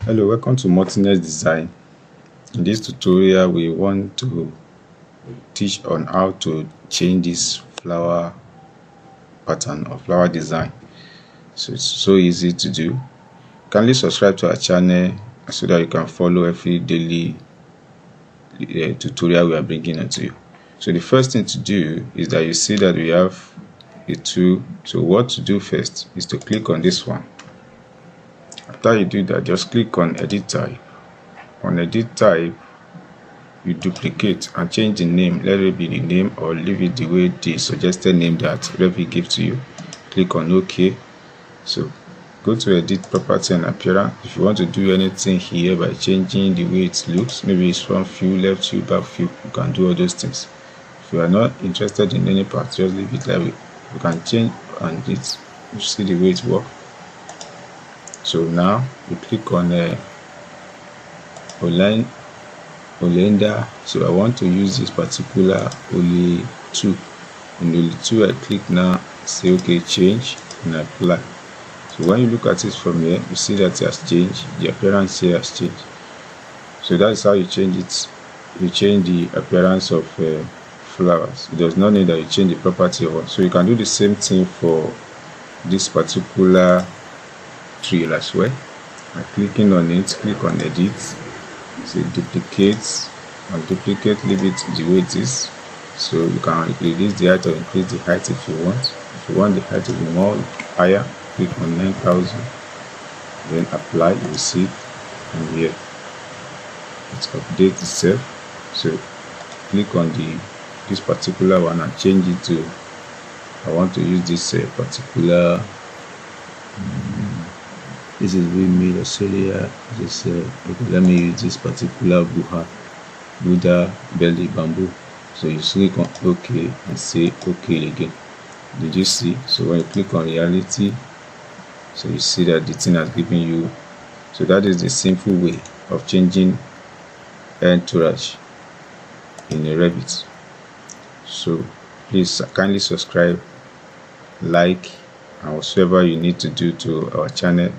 Hello, welcome to Multinet Design. In this tutorial we want to teach on how to change this flower pattern or flower design. So it's so easy to do. Kindly subscribe to our channel so that you can follow every daily tutorial we are bringing onto you. So the first thing to do is that you see that we have a tool. So what to do first is to click on this one. After you do that, just click on edit type. On edit type, you duplicate and change the name. Let it be the name or leave it the way the suggested name that Revit gives to you. Click on OK. So go to edit property and appearance. If you want to do anything here by changing the way it looks, maybe it's front view, left view, back view, you can do all those things. If you are not interested in any part, just leave it that way. You can change and it. You see the way it works. So now you click on Olenda. So I want to use this particular Ole 2. In Ole 2, I click now, say OK, change, and apply. So when you look at it from here, you see that it has changed. The appearance here has changed. So that's how you change it. You change the appearance of flowers. It does not need that you change the property of one. So you can do the same thing for this particular tree as well. By clicking on it, click on edit, say duplicate, and duplicate, leave it the way it is. So you can reduce the height or increase the height if you want. If you want the height to be more higher, click on 9,000, then apply. You will see and here it updates itself. So click on this particular one and change it to, I want to use this particular this is being made Australia. This okay, let me use this particular Buddha belly bamboo. So you click on OK and say OK again. Did you see? So when you click on reality, so you see that the thing has given you. So that is the simple way of changing entourage in a Revit. So please kindly subscribe, like, and whatsoever you need to do to our channel.